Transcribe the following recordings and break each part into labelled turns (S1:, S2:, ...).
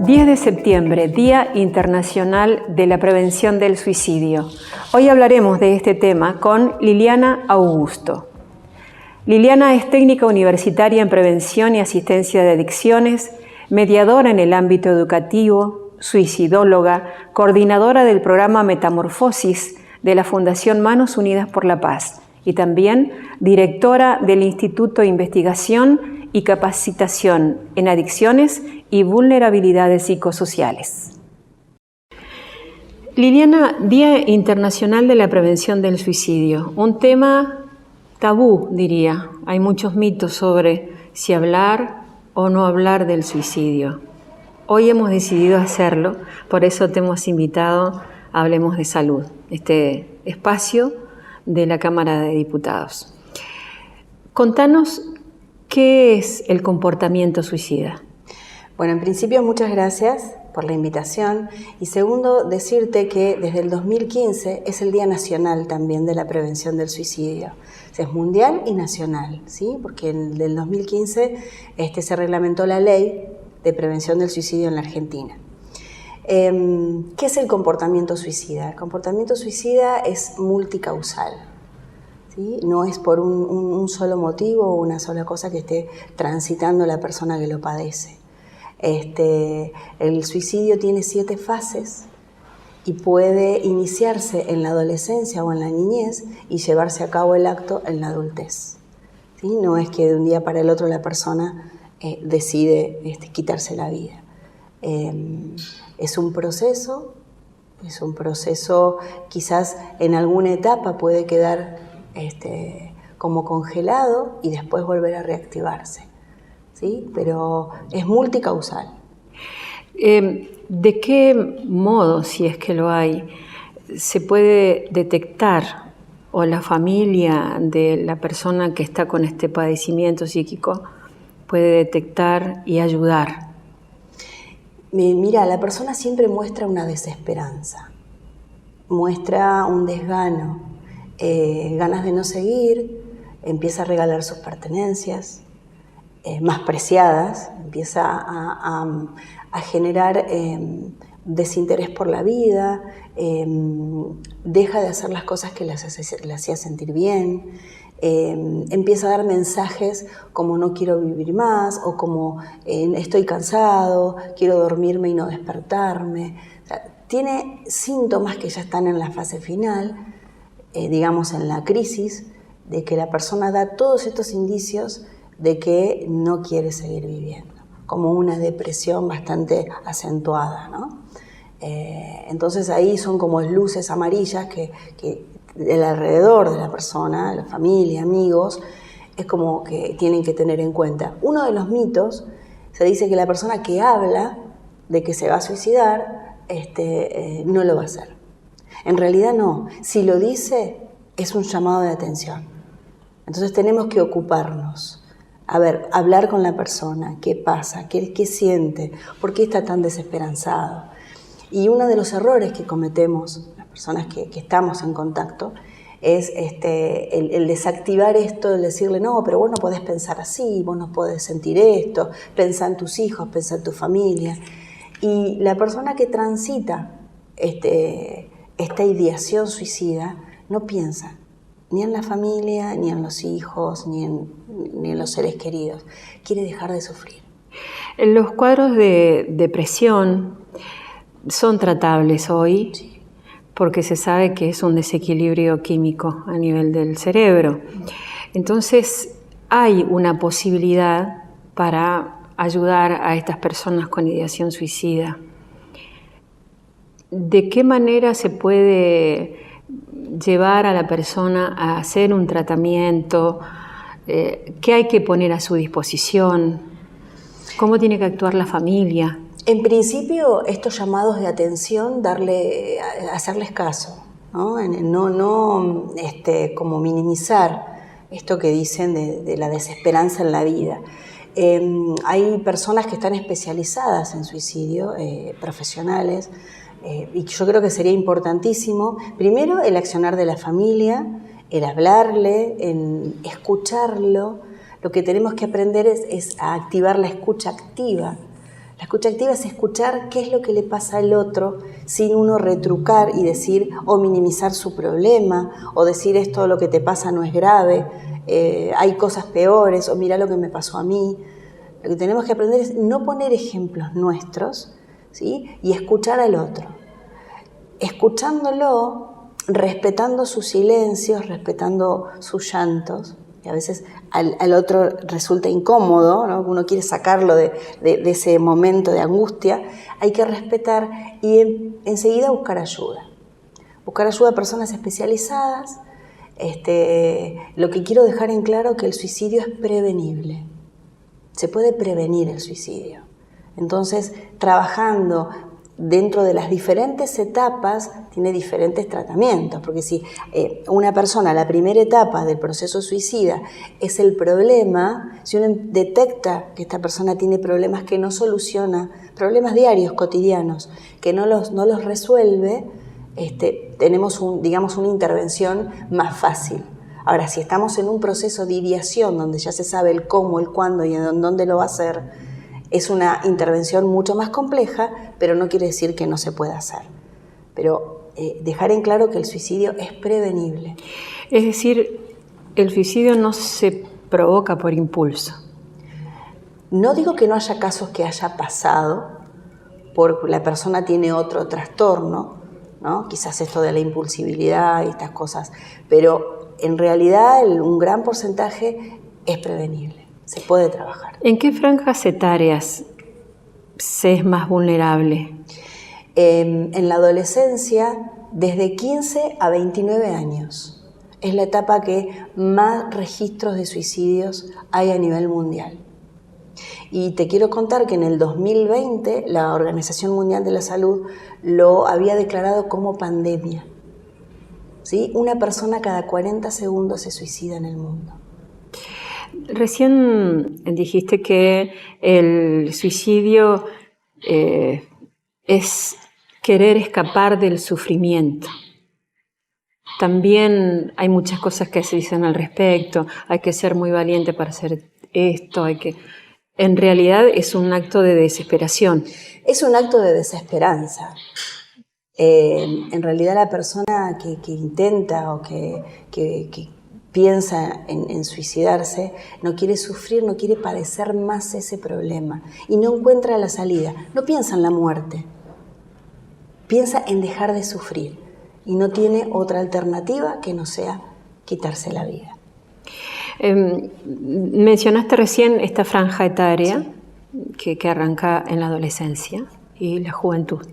S1: 10 de septiembre, Día Internacional de la Prevención del Suicidio. Hoy hablaremos de este tema con Liliana Augusto. Liliana es técnica universitaria en prevención y asistencia de adicciones, mediadora en el ámbito educativo, suicidóloga, coordinadora del programa Metamorfosis de la Fundación Manos Unidas por la Paz y también directora del Instituto de Investigación y Capacitación en Adicciones y Vulnerabilidades Psicosociales. Liliana, Día Internacional de la Prevención del Suicidio, un tema tabú, diría. Hay muchos mitos sobre si hablar o no hablar del suicidio. Hoy hemos decidido hacerlo, por eso te hemos invitado a Hablemos de Salud, este espacio de la Cámara de Diputados. Contanos, ¿qué es el comportamiento suicida?
S2: Bueno, en principio muchas gracias por la invitación y segundo, decirte que desde el 2015 es el Día Nacional también de la Prevención del Suicidio. O sea, es mundial y nacional, ¿sí? Porque en el 2015 se reglamentó la ley de prevención del suicidio en la Argentina. ¿Qué es el comportamiento suicida? El comportamiento suicida es multicausal, ¿sí? No es por un solo motivo o una sola cosa que esté transitando la persona que lo padece. El suicidio tiene 7 fases y puede iniciarse en la adolescencia o en la niñez y llevarse a cabo el acto en la adultez, ¿sí? No es que de un día para el otro la persona decide quitarse la vida. Es un proceso quizás en alguna etapa puede quedar como congelado y después volver a reactivarse, ¿sí? Pero es multicausal.
S1: ¿De qué modo, si es que lo hay, se puede detectar o la familia de la persona que está con este padecimiento psíquico puede detectar y ayudar?
S2: Mira, la persona siempre muestra una desesperanza, muestra un desgano, ganas de no seguir, empieza a regalar sus pertenencias más preciadas, empieza a generar desinterés por la vida, deja de hacer las cosas que le hacía sentir bien, empieza a dar mensajes como no quiero vivir más o como estoy cansado, quiero dormirme y no despertarme. O sea, tiene síntomas que ya están en la fase final, digamos en la crisis, de que la persona da todos estos indicios de que no quiere seguir viviendo, como una depresión bastante acentuada, ¿no? Entonces ahí son como luces amarillas que del alrededor de la persona, la familia, amigos, es como que tienen que tener en cuenta. Uno de los mitos, se dice que la persona que habla de que se va a suicidar, no lo va a hacer. En realidad no, si lo dice es un llamado de atención. Entonces tenemos que ocuparnos. A ver, hablar con la persona, qué pasa, qué siente, por qué está tan desesperanzado. Y uno de los errores que cometemos las personas que estamos en contacto es el desactivar esto, el decirle, no, pero vos no podés pensar así, vos no podés sentir esto, pensá en tus hijos, pensá en tu familia. Y la persona que transita esta ideación suicida no piensa ni en la familia, ni en los hijos, ni en los seres queridos. Quiere dejar de sufrir.
S1: Los cuadros de depresión son tratables hoy, sí, porque se sabe que es un desequilibrio químico a nivel del cerebro. Entonces, hay una posibilidad para ayudar a estas personas con ideación suicida. ¿De qué manera se puede llevar a la persona a hacer un tratamiento? ¿Qué hay que poner a su disposición? ¿Cómo tiene que actuar la familia?
S2: En principio, estos llamados de atención, hacerles caso, ¿no? No como minimizar esto que dicen de la desesperanza en la vida. Hay personas que están especializadas en suicidio, profesionales, y yo creo que sería importantísimo, primero, el accionar de la familia, el hablarle, el escucharlo. Lo que tenemos que aprender es a activar la escucha activa. La escucha activa es escuchar qué es lo que le pasa al otro sin uno retrucar y decir o minimizar su problema o decir esto lo que te pasa no es grave, hay cosas peores o mira lo que me pasó a mí. Lo que tenemos que aprender es no poner ejemplos nuestros, ¿sí? Y escuchar al otro. Escuchándolo, respetando sus silencios, respetando sus llantos, que a veces al otro resulta incómodo, ¿no? Uno quiere sacarlo de ese momento de angustia, hay que respetar y enseguida buscar ayuda. Buscar ayuda a personas especializadas. Lo que quiero dejar en claro es que el suicidio es prevenible. Se puede prevenir el suicidio. Entonces, trabajando dentro de las diferentes etapas, tiene diferentes tratamientos, porque si una persona, la primera etapa del proceso suicida es el problema, si uno detecta que esta persona tiene problemas que no soluciona, problemas diarios, cotidianos, que no los resuelve, tenemos una intervención más fácil. Ahora, si estamos en un proceso de ideación donde ya se sabe el cómo, el cuándo y en dónde lo va a hacer, es una intervención mucho más compleja, pero no quiere decir que no se pueda hacer. Pero dejar en claro que el suicidio es prevenible.
S1: Es decir, el suicidio no se provoca por impulso.
S2: No digo que no haya casos que haya pasado, porque la persona tiene otro trastorno, ¿no? Quizás esto de la impulsividad y estas cosas, pero en realidad un gran porcentaje es prevenible. Se puede trabajar.
S1: ¿En qué franjas etarias se es más vulnerable?
S2: En la adolescencia, desde 15 a 29 años. Es la etapa que más registros de suicidios hay a nivel mundial. Y te quiero contar que en el 2020 la Organización Mundial de la Salud lo había declarado como pandemia. ¿Sí? Una persona cada 40 segundos se suicida en el mundo.
S1: Recién dijiste que el suicidio es querer escapar del sufrimiento. También hay muchas cosas que se dicen al respecto. Hay que ser muy valiente para hacer esto. En realidad es un acto de desesperación.
S2: Es un acto de desesperanza. En realidad la persona que intenta o que piensa en suicidarse, no quiere sufrir, no quiere padecer más ese problema y no encuentra la salida. No piensa en la muerte, piensa en dejar de sufrir y no tiene otra alternativa que no sea quitarse la vida.
S1: Mencionaste recién esta franja etaria que arranca en la adolescencia y la juventud.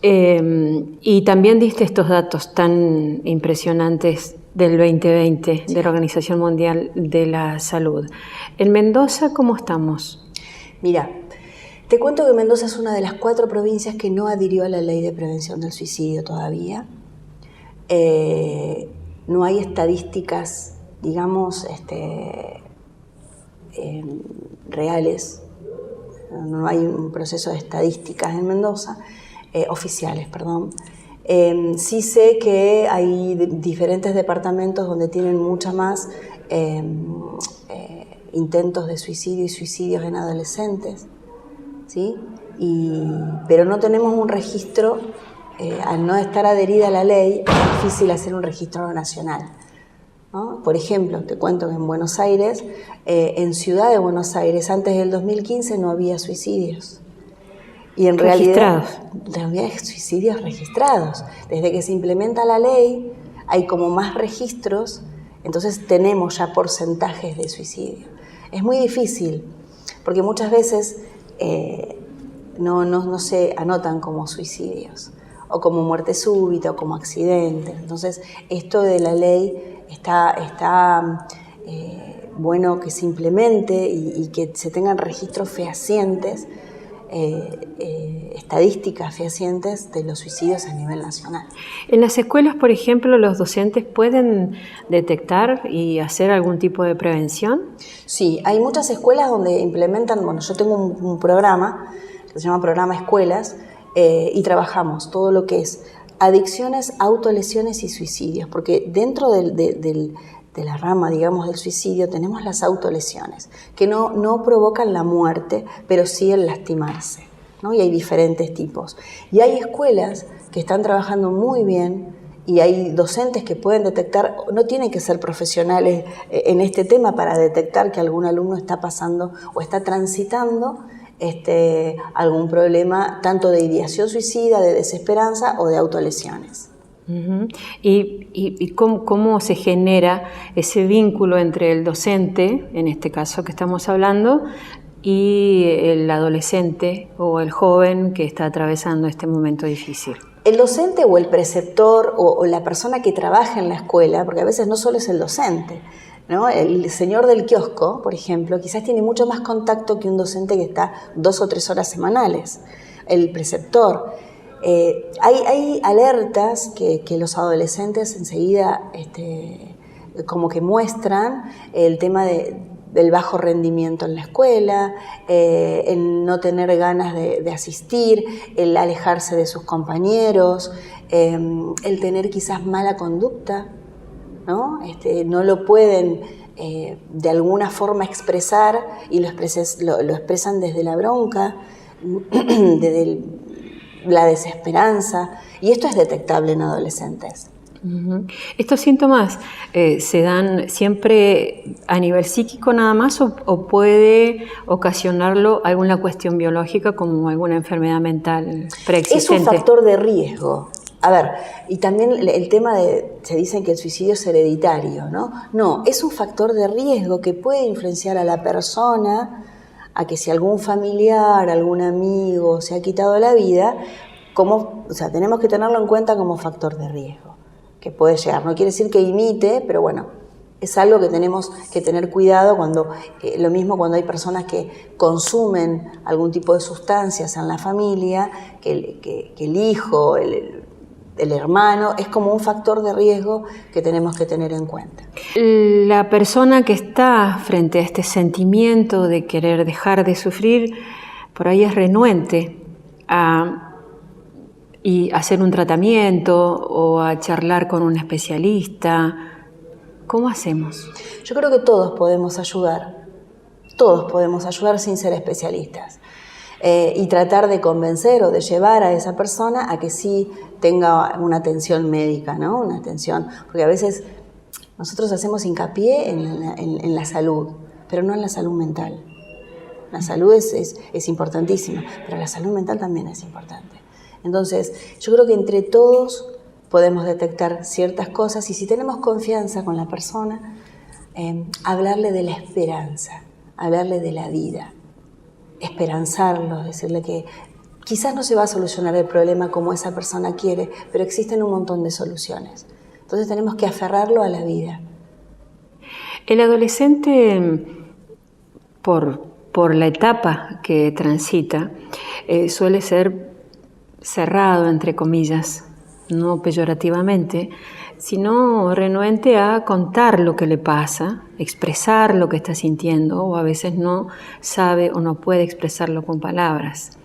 S1: Y también diste estos datos tan impresionantes del 2020 de la Organización Mundial de la Salud. ¿En Mendoza cómo estamos?
S2: Mira, te cuento que Mendoza es una de las 4 provincias que no adhirió a la ley de prevención del suicidio todavía. No hay estadísticas, digamos, reales. No hay un proceso de estadísticas en Mendoza, oficiales, perdón. Sí sé que hay diferentes departamentos donde tienen mucha más intentos de suicidio y suicidios en adolescentes, ¿sí? Pero no tenemos un registro, al no estar adherida a la ley, es difícil hacer un registro nacional, ¿no? Por ejemplo, te cuento que en Buenos Aires, en Ciudad de Buenos Aires, antes del 2015 no había suicidios. Y en realidad, había suicidios registrados. Desde que se implementa la ley, hay como más registros, entonces tenemos ya porcentajes de suicidio. Es muy difícil, porque muchas veces no se anotan como suicidios, o como muerte súbita, o como accidentes. Entonces, esto de la ley está bueno que se implemente y que se tengan registros fehacientes, estadísticas fehacientes de los suicidios a nivel nacional.
S1: En las escuelas, por ejemplo, ¿los docentes pueden detectar y hacer algún tipo de prevención?
S2: Sí, hay muchas escuelas donde implementan, yo tengo un programa que se llama Programa Escuelas y trabajamos todo lo que es adicciones, autolesiones y suicidios, porque dentro de de la rama, digamos, del suicidio, tenemos las autolesiones, que no provocan la muerte, pero sí el lastimarse, ¿no? Y hay diferentes tipos. Y hay escuelas que están trabajando muy bien y hay docentes que pueden detectar, no tienen que ser profesionales en este tema para detectar que algún alumno está pasando o está transitando algún problema tanto de ideación suicida, de desesperanza o de autolesiones.
S1: Uh-huh. ¿Y cómo se genera ese vínculo entre el docente, en este caso que estamos hablando, y el adolescente o el joven que está atravesando este momento difícil?
S2: El docente o el preceptor o la persona que trabaja en la escuela, porque a veces no solo es el docente, ¿no? El señor del kiosco, por ejemplo, quizás tiene mucho más contacto que un docente que está 2 o 3 horas semanales. El preceptor. Hay alertas que los adolescentes enseguida como que muestran el tema del bajo rendimiento en la escuela, el no tener ganas de asistir, el alejarse de sus compañeros, el tener quizás mala conducta, ¿no? No lo pueden de alguna forma expresar y lo expresan desde la bronca, desde la desesperanza, y esto es detectable en adolescentes.
S1: Uh-huh. ¿Estos síntomas se dan siempre a nivel psíquico nada más o puede ocasionarlo alguna cuestión biológica como alguna enfermedad mental preexistente?
S2: Es un factor de riesgo. A ver, y también el tema se dicen que el suicidio es hereditario, ¿no? No, es un factor de riesgo que puede influenciar a la persona a que si algún familiar, algún amigo se ha quitado la vida, tenemos que tenerlo en cuenta como factor de riesgo, que puede llegar. No quiere decir que imite, pero bueno, es algo que tenemos que tener cuidado lo mismo cuando hay personas que consumen algún tipo de sustancias en la familia, que el hijo, el hermano, es como un factor de riesgo que tenemos que tener en cuenta.
S1: La persona que está frente a este sentimiento de querer dejar de sufrir, por ahí es renuente a hacer un tratamiento o a charlar con un especialista. ¿Cómo hacemos?
S2: Yo creo que todos podemos ayudar sin ser especialistas. Y tratar de convencer o de llevar a esa persona a que sí tenga una atención médica, ¿no? Una atención, porque a veces nosotros hacemos hincapié en la salud, pero no en la salud mental. La salud es importantísima, pero la salud mental también es importante. Entonces, yo creo que entre todos podemos detectar ciertas cosas y si tenemos confianza con la persona, hablarle de la esperanza, hablarle de la vida. Esperanzarlo, decirle que quizás no se va a solucionar el problema como esa persona quiere, pero existen un montón de soluciones. Entonces tenemos que aferrarlo a la vida.
S1: El adolescente, por la etapa que transita, suele ser cerrado, entre comillas, no peyorativamente, sino renuente a contar lo que le pasa, expresar lo que está sintiendo, o a veces no sabe o no puede expresarlo con palabras.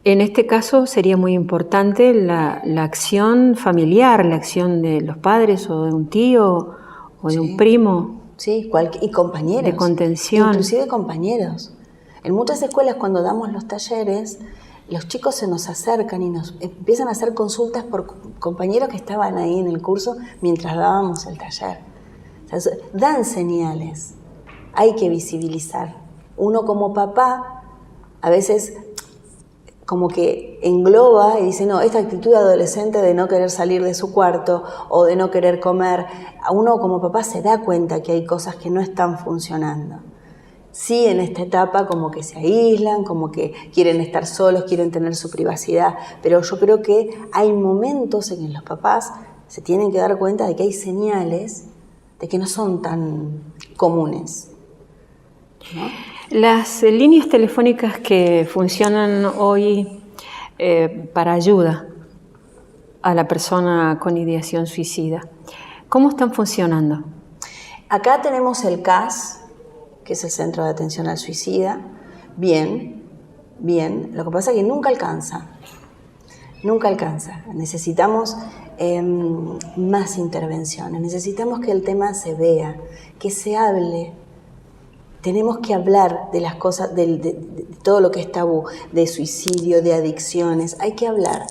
S1: En este caso sería muy importante la acción familiar, la acción de los padres o de un tío o de un primo.
S2: Sí, y compañeros.
S1: De contención.
S2: Inclusive compañeros. En muchas escuelas cuando damos los talleres, los chicos se nos acercan y nos empiezan a hacer consultas por compañeros que estaban ahí en el curso mientras dábamos el taller. O sea, dan señales, hay que visibilizar. Uno como papá a veces como que engloba y dice, no, esta actitud adolescente de no querer salir de su cuarto o de no querer comer, a uno como papá se da cuenta que hay cosas que no están funcionando. Sí, en esta etapa como que se aíslan, como que quieren estar solos, quieren tener su privacidad, pero yo creo que hay momentos en que los papás se tienen que dar cuenta de que hay señales de que no son tan comunes, ¿no?
S1: Las líneas telefónicas que funcionan hoy para ayuda a la persona con ideación suicida, ¿cómo están funcionando?
S2: Acá tenemos el CAS, que es el Centro de Atención al Suicida. Bien. Lo que pasa es que nunca alcanza. Necesitamos más intervenciones. Necesitamos que el tema se vea, que se hable. Tenemos que hablar de las cosas, de todo lo que es tabú, de suicidio, de adicciones. Hay que hablar.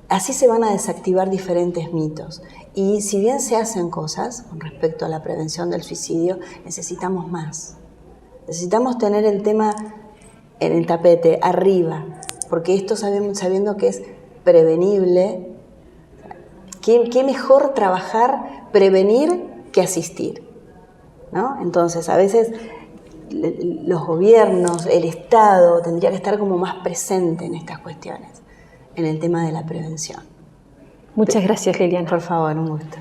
S2: Así se van a desactivar diferentes mitos. Y si bien se hacen cosas con respecto a la prevención del suicidio, necesitamos más. Necesitamos tener el tema en el tapete, arriba, porque esto sabiendo que es prevenible. ¿Qué mejor trabajar, prevenir que asistir? ¿No? Entonces, a veces los gobiernos, el Estado, tendría que estar como más presente en estas cuestiones, en el tema de la prevención.
S1: Muchas gracias, Liliana.
S2: Por favor, un gusto.